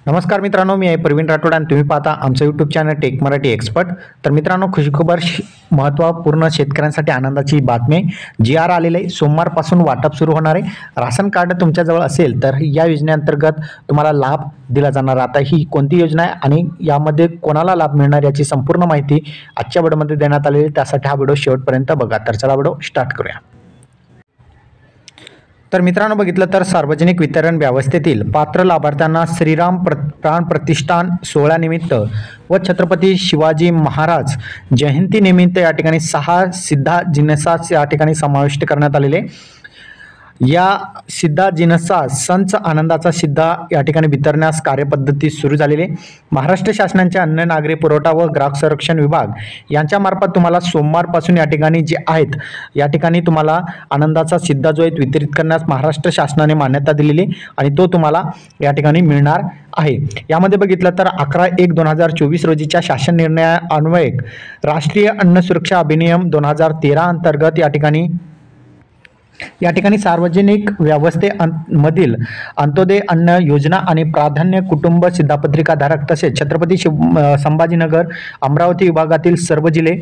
नमस्कार मित्रांनो, मी आहे प्रवीण राठोड आणि तुम्ही पाहता आमचं YouTube channel tech Marathi expert. तर मित्रांनो, खुशीखबर महत्त्वपूर्ण शेतकऱ्यांसाठी आनंदाची बातमी. GR आलेले सोमवारपासून वाटप सुरू होणार आहे. राशन कार्ड तुमच्याजवळ असेल तर या योजनेअंतर्गत तुम्हाला लाभ दिला जाणार. आता ही कोणती योजना आहे आणि यामध्ये कोणाला लाभ मिळणार याची संपूर्ण माहिती आजच्या व्हिडिओमध्ये देण्यात आलेली. त्यासाठी हा व्हिडिओ शेवटपर्यंत बघा. तर चला व्हिडिओ स्टार्ट करूया. तर मित्रांनो, बघितलं तर सार्वजनिक वितरण व्यवस्थेतील पात्र लाभार्थ्यांना श्रीराम प्राण प्रतिष्ठान सोहळ्यानिमित्त व छत्रपती शिवाजी महाराज जयंतीनिमित्त या ठिकाणी 6 सिद्धा जिन्नस या ठिकाणी समाविष्ट करण्यात आलेले. या सिद्धा जिन्नसचा संच आनंदाचा सिद्धा या ठिकाणी वितरण्यास कार्यपद्धती सुरू झालेली. महाराष्ट्र शासनाच्या अन्न नागरी पुरवठा व ग्राहक संरक्षण विभाग यांच्यामार्फत तुम्हाला सोमवारपासून या ठिकाणी जे आहेत या ठिकाणी तुम्हाला आनंदाचा सिद्धा जो आहे वितरित करण्यास महाराष्ट्र शासनाने मान्यता दिलेली आणि तो तुम्हाला या ठिकाणी मिळणार आहे. यामध्ये बघितलं तर 11/1/2024 रोजीच्या शासन निर्णयान्वये राष्ट्रीय अन्न सुरक्षा अधिनियम 2013 अंतर्गत या ठिकाणी सार्वजनिक व्यवस्थेमधील अंत्योदय अन्न योजना आणि प्राधान्य कुटुंब शिधापत्रिका धारक तसेच छत्रपती संभाजीनगर अमरावती विभागातील सर्व जिल्हे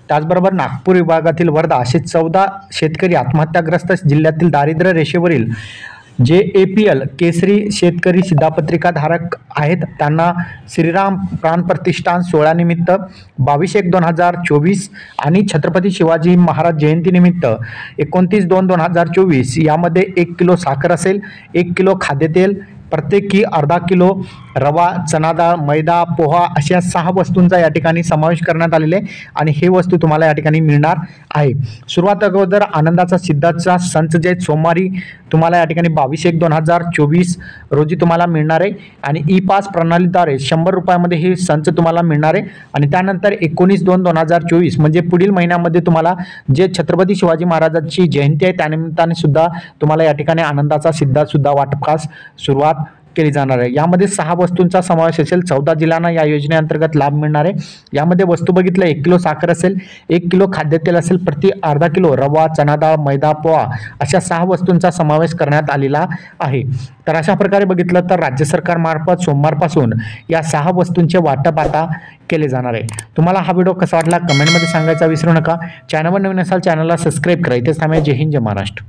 त्याचबरोबर नागपूर विभागातील वर्धा असे 14 शेतकरी आत्महत्याग्रस्त जिल्ह्यातील दारिद्र्य रेषेवरील जे APL केसरी शेतकरी शिधापत्रिका धारक आहेत त्यांना श्रीराम प्राण प्रतिष्ठान सोहळ्यानिमित्त 22/1/2024 आणि छत्रपती शिवाजी महाराज जयंतीनिमित्त 29/2/2024 यामध्ये 1 किलो साखर असेल, 1 किलो खाद्यतेल, प्रत्येकी अर्धा किलो रवा, चना डाळ, मैदा, पोहा अशा 6 वस्तूंचा या ठिकाणी समावेश करण्यात आलेले आणि हे वस्तू तुम्हाला या ठिकाणी मिळणार आहे. सुरुवात अगोदर आनंदाचा सिद्धाचा संच जे सोमवारी तुम्हाला या ठिकाणी 22/1/2024 रोजी तुम्हाला मिळणार आहे आणि ई-पास प्रणालीद्वारे 100 रुपयामध्ये हे संच तुम्हाला मिळणार आहे आणि त्यानंतर 19/2/2024 म्हणजे पुढील महिन्यामध्ये तुम्हाला जे छत्रपती शिवाजी महाराजांची जयंती आहे त्यानिमित्ताने सुद्धा तुम्हाला या ठिकाणी आनंदाचा सिद्धा सुद्धा वाटपास सुरुवात केली जाणार आहे. यामध्ये 6 वस्तूंचा समावेश असेल. 14 जिल्ह्यांना या योजनेअंतर्गत लाभ मिळणार आहे. यामध्ये वस्तू बघितलं 1 किलो साखर असेल, 1 किलो खाद्यतेल असेल, प्रति अर्धा किलो रवा, चना डाळ, मैदा, पोहा अशा 6 वस्तूंचा समावेश करण्यात आलेला आहे. तर अशा प्रकारे बघितलं तर राज्य सरकारमार्फत सोमवारपासून या 6 वस्तूंचे वाटप आता केले जाणार आहे. तुम्हाला हा व्हिडिओ कसा वाटला कमेंटमध्ये सांगायचा विसरू नका. चॅनलवर नवीन असाल चॅनलला सबस्क्राईब करा. इथेच थांबा. जय हिंद, जय महाराष्ट्र.